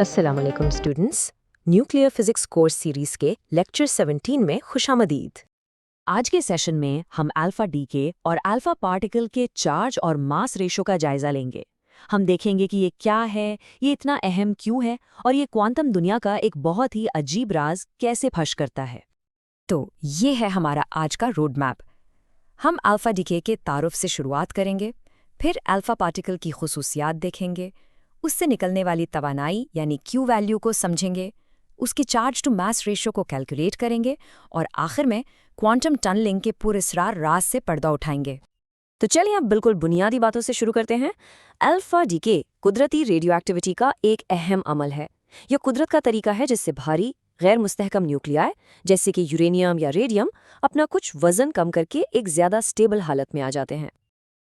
अस्सलाम वालेकुम students. Nuclear physics course series के लेक्चर 17 में खुशामदीद। आज के सेशन में हम अल्फा डीके और अल्फा पार्टिकल के चार्ज और मास रेशो का जायजा लेंगे। हम देखेंगे कि ये क्या है, ये इतना अहम क्यों है और ये क्वांटम दुनिया का एक बहुत ही अजीब राज कैसे फश करता है। तो ये है हमारा आज का रोड मैप। हम अल्फा डीके के तारुफ से शुरुआत करेंगे, फिर अल्फा पार्टिकल की खुसूसियात देखेंगे, उससे निकलने वाली तवानाई यानी क्यू वैल्यू को समझेंगे, उसकी चार्ज टू मास रेशियो को कैलकुलेट करेंगे और आखिर में क्वांटम टनलिंग के पूरे इसरार राज से पर्दा उठाएंगे। तो चलिए अब बिल्कुल बुनियादी बातों से शुरू करते हैं। अल्फा डीके कुदरती रेडियो एक्टिविटी का एक अहम अमल है। यह कुदरत का तरीका है जिससे भारी गैर मुस्तहकम न्यूक्लियाई जैसे कि यूरेनियम या रेडियम अपना कुछ वजन कम करके एक ज्यादा स्टेबल हालत में आ जाते हैं।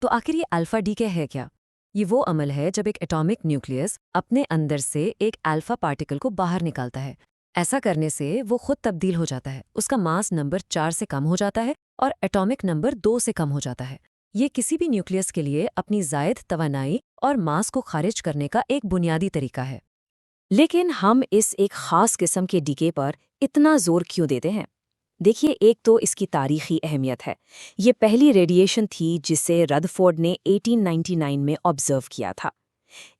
तो आखिर ये अल्फा डीके है क्या? ये वो अमल है जब एक एटॉमिक न्यूक्लियस अपने अंदर से एक अल्फा पार्टिकल को बाहर निकालता है। ऐसा करने से वो खुद तब्दील हो जाता है, उसका मास नंबर 4 से कम हो जाता है और एटॉमिक नंबर 2 से कम हो जाता है। ये किसी भी न्यूक्लियस के लिए अपनी जायद तवानाई और मास को खारिज करने का एक बुनियादी तरीका है। लेकिन हम इस एक खास किस्म के डीके पर इतना जोर क्यों देते हैं? देखिए, एक तो इसकी तारीखी अहमियत है। ये पहली रेडिएशन थी जिसे रदरफोर्ड ने 1899 में ऑब्जर्व किया था।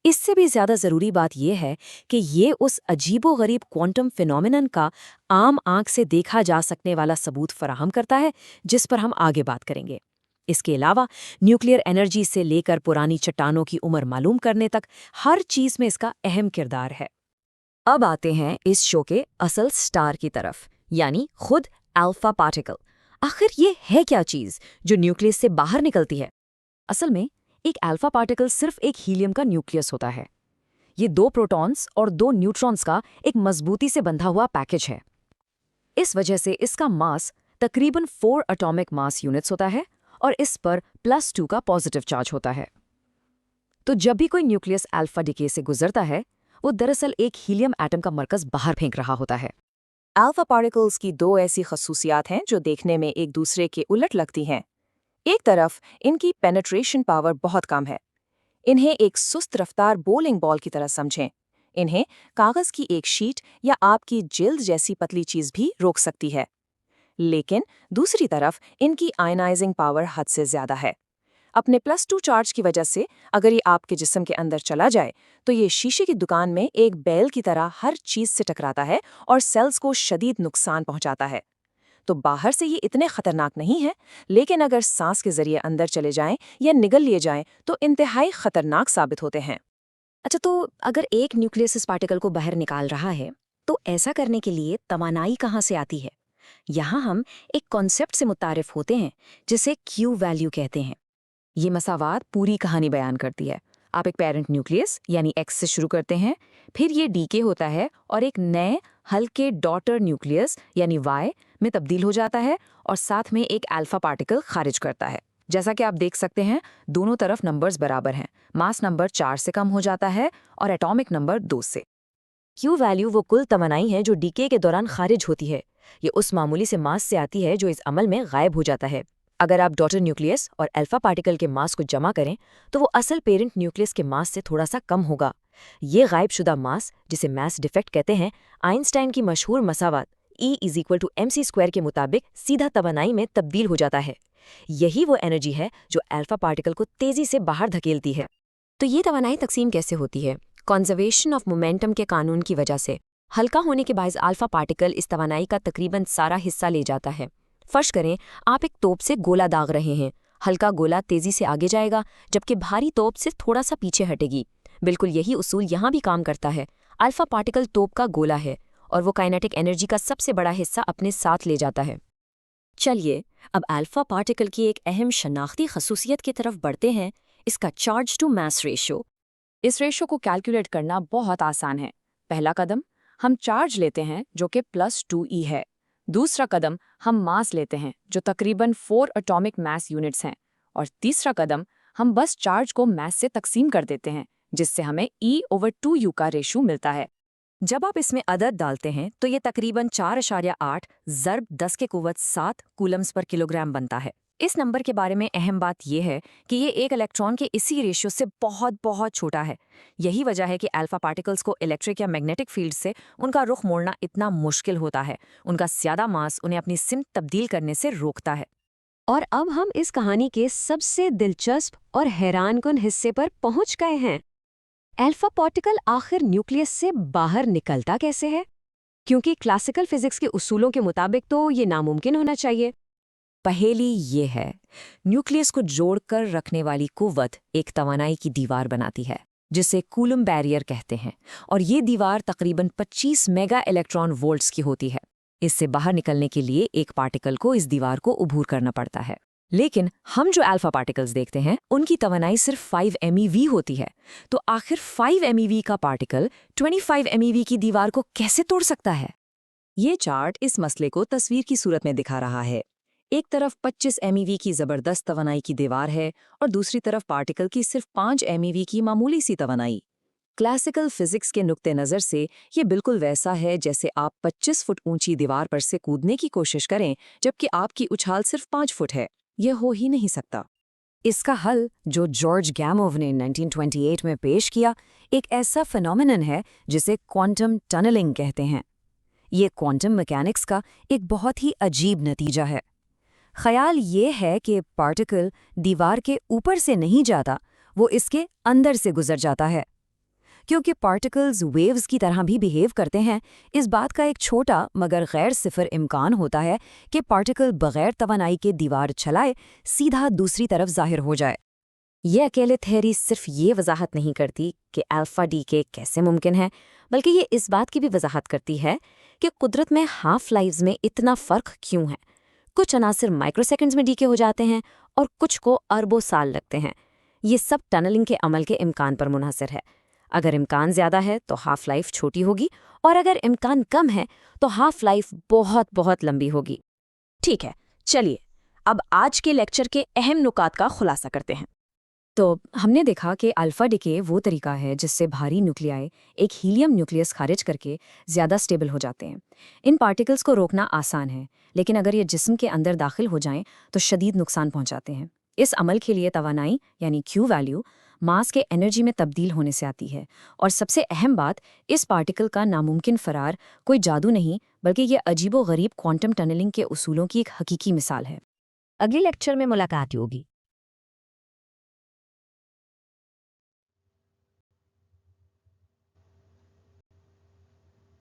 इससे भी ज़्यादा ज़रूरी बात यह है कि ये उस अजीबोगरीब क्वांटम फिनोमिनन का आम आंख से देखा जा सकने वाला सबूत फराहम करता है, जिस पर हम आगे बात करेंगे। इसके अलावा न्यूक्लियर एनर्जी से लेकर पुरानी चट्टानों की उम्र मालूम करने तक हर चीज़ में इसका अहम किरदार है। अब आते हैं इस शो के असल स्टार की तरफ, यानी खुद अल्फा पार्टिकल। आखिर ये है क्या चीज जो न्यूक्लियस से बाहर निकलती है? असल में एक अल्फा पार्टिकल सिर्फ एक हीलियम का न्यूक्लियस होता है। ये 2 प्रोटॉन्स और 2 न्यूट्रॉन्स का एक मजबूती से बंधा हुआ पैकेज है। इस वजह से इसका मास तकरीबन 4 एटॉमिक मास यूनिट्स होता है और इस पर +2 का पॉजिटिव चार्ज होता है। तो जब भी कोई न्यूक्लियस अल्फा डीके से गुजरता है, वो दरअसल एक हीलियम एटम का मरकज बाहर फेंक रहा होता है। अल्फा पार्टिकल्स की 2 ऐसी खसूसियात हैं जो देखने में एक दूसरे के उलट लगती हैं। एक तरफ इनकी पेनिट्रेशन पावर बहुत कम है। इन्हें एक सुस्त रफ्तार बोलिंग बॉल की तरह समझें। इन्हें कागज की एक शीट या आपकी जिल्द जैसी पतली चीज भी रोक सकती है। लेकिन दूसरी तरफ इनकी आयनाइजिंग पावर हद से ज्यादा है। अपने +2 चार्ज की वजह से अगर ये आपके जिस्म के अंदर चला जाए तो ये शीशे की दुकान में एक बैल की तरह हर चीज से टकराता है और सेल्स को शदीद नुकसान पहुंचाता है। तो बाहर से ये इतने खतरनाक नहीं है, लेकिन अगर सांस के जरिए अंदर चले जाएं या निगल लिए जाएं तो इंतहाई खतरनाक साबित होते हैं। अच्छा, तो अगर एक न्यूक्लियस इस पार्टिकल को बाहर निकाल रहा है, तो ऐसा करने के लिए तवानाई कहाँ से आती है? यहाँ हम एक कॉन्सेप्ट से मुतारिफ होते हैं जिसे क्यू वैल्यू कहते हैं। ये मसावात पूरी कहानी बयान करती है। आप एक पेरेंट न्यूक्लियस यानी एक्स से शुरू करते हैं, फिर ये डीके होता है और एक नए हल्के डॉटर न्यूक्लियस यानी वाई में तब्दील हो जाता है और साथ में एक अल्फा पार्टिकल खारिज करता है। जैसा कि आप देख सकते हैं, दोनों तरफ नंबर्स बराबर हैं। मास नंबर 4 से कम हो जाता है और एटॉमिक नंबर 2 से। क्यू वैल्यू वो कुल तवानाई है जो डीके के दौरान खारिज होती है। ये उस मामूली से मास से आती है जो इस अमल में गायब हो जाता है। अगर आप डॉटर न्यूक्लियस और अल्फा पार्टिकल के मास को जमा करें तो वो असल पेरेंट न्यूक्लियस के मास से थोड़ा सा कम होगा। ये गायबशुदा मास, जिसे मास डिफेक्ट कहते हैं, आइंस्टाइन की मशहूर मसावत E = mc² के मुताबिक सीधा तवानाई में तब्दील हो जाता है। यही वो एनर्जी है जो अल्फा पार्टिकल को तेजी से बाहर धकेलती है। तो ये तवानाई तकसीम कैसे होती है? कंजर्वेशन ऑफ मोमेंटम के कानून की वजह से। हल्का होने के बायस अल्फा पार्टिकल इस तवानाई का तकरीबन सारा हिस्सा ले जाता है। फर्ज करें आप एक तोप से गोला दाग रहे हैं। हल्का गोला तेजी से आगे जाएगा जबकि भारी तोप से थोड़ा सा पीछे हटेगी। बिल्कुल यही उसूल यहाँ भी काम करता है। अल्फा पार्टिकल तोप का गोला है और वो काइनेटिक एनर्जी का सबसे बड़ा हिस्सा अपने साथ ले जाता है। चलिए अब अल्फा पार्टिकल की एक अहम शनाख्ती खसूसियत की तरफ बढ़ते हैं, इसका चार्ज टू मास रेशो। इस रेशो को कैलकुलेट करना बहुत आसान है। पहला कदम, हम चार्ज लेते हैं जो कि +2e है। दूसरा कदम, हम मास लेते हैं जो तकरीबन 4 एटॉमिक मास यूनिट्स हैं। और तीसरा कदम, हम बस चार्ज को मास से तकसीम कर देते हैं, जिससे हमें E/2u का रेशो मिलता है। जब आप इसमें अदद डालते हैं तो ये तकरीबन 4.8 ज़र्ब 10 के कुव्वत 7 कूलम्स पर किलोग्राम बनता है। इस नंबर के बारे में अहम बात यह है कि ये एक इलेक्ट्रॉन के इसी रेशियो से बहुत बहुत छोटा है। यही वजह है कि अल्फा पार्टिकल्स को इलेक्ट्रिक या मैग्नेटिक फील्ड से उनका रुख मोड़ना इतना मुश्किल होता है। उनका ज्यादा मास उन्हें अपनी सिम तब्दील करने से रोकता है। और अब हम इस कहानी के सबसे दिलचस्प और हैरानकुन हिस्से पर पहुंच गए हैं। अल्फा पार्टिकल आखिर न्यूक्लियस से बाहर निकलता कैसे है? क्योंकि क्लासिकल फिजिक्स के उसूलों के मुताबिक तो ये नामुमकिन होना चाहिए। पहेली ये है, न्यूक्लियस को जोड़कर रखने वाली कुव्वत एक तवानाई की दीवार बनाती है जिसे कूलम बैरियर कहते हैं, और ये दीवार तकरीबन 25 मेगा इलेक्ट्रॉन वोल्ट्स की होती है। इससे बाहर निकलने के लिए एक पार्टिकल को इस दीवार को उबूर करना पड़ता है। लेकिन हम जो अल्फा पार्टिकल्स देखते हैं उनकी तवानाई सिर्फ 5 MeV होती है। तो आखिर 5 MeV का पार्टिकल 25 MeV की दीवार को कैसे तोड़ सकता है? ये चार्ट इस मसले को तस्वीर की सूरत में दिखा रहा है। एक तरफ 25 MeV की जबरदस्त तवानाई की दीवार है और दूसरी तरफ पार्टिकल की सिर्फ 5 MeV की मामूली सी तवानाई। क्लासिकल फिजिक्स के नुक्ते नज़र से ये बिल्कुल वैसा है जैसे आप 25 फुट ऊंची दीवार पर से कूदने की कोशिश करें जबकि आपकी उछाल सिर्फ 5 फुट है। यह हो ही नहीं सकता। इसका हल, जो जॉर्ज गैमोव ने 1928 में पेश किया, एक ऐसा फिनोमेनन है जिसे क्वांटम टनलिंग कहते हैं। ये क्वांटम मैकेनिक्स का एक बहुत ही अजीब नतीजा है। ख्याल ये है कि पार्टिकल दीवार के ऊपर से नहीं जाता, वो इसके अंदर से गुजर जाता है। क्योंकि पार्टिकल्स वेव्स की तरह भी बिहेव करते हैं, इस बात का एक छोटा मगर गैर सिफर इम्कान होता है कि पार्टिकल बगैर तवानाई के दीवार चलाए सीधा दूसरी तरफ जाहिर हो जाए। यह अकेले थ्योरी सिर्फ ये वजाहत नहीं करती कि अल्फा डीके कैसे मुमकिन है, बल्कि ये इस बात की भी वजाहत करती है कि कुदरत में हाफ लाइव्स में इतना फ़र्क क्यों है। कुछ अनासिर माइक्रोसेकंड्स में डीके हो जाते हैं और कुछ को अरबों साल लगते हैं। ये सब टनलिंग के अमल के इम्कान पर मुनहसर है। अगर इम्कान ज़्यादा है तो हाफ लाइफ छोटी होगी, और अगर इम्कान कम है तो हाफ लाइफ बहुत बहुत लंबी होगी। ठीक है, चलिए अब आज के लेक्चर के अहम नुकात का खुलासा करते हैं। तो हमने देखा कि अल्फा डिके वो तरीका है जिससे भारी न्यूक्लियाई एक हीलियम न्यूक्लियस खारिज करके ज़्यादा स्टेबल हो जाते हैं। इन पार्टिकल्स को रोकना आसान है, लेकिन अगर ये जिस्म के अंदर दाखिल हो जाएं तो शदीद नुकसान पहुंचाते हैं। इस अमल के लिए तवानाई यानी Q वैल्यू मास के एनर्जी में तब्दील होने से आती है। और सबसे अहम बात, इस पार्टिकल का नामुमकिन फरार कोई जादू नहीं, बल्कि ये अजीबो गरीब क्वांटम टनलिंग के उसूलों की एक हकीकी मिसाल है। अगले लेक्चर में मुलाकात होगी।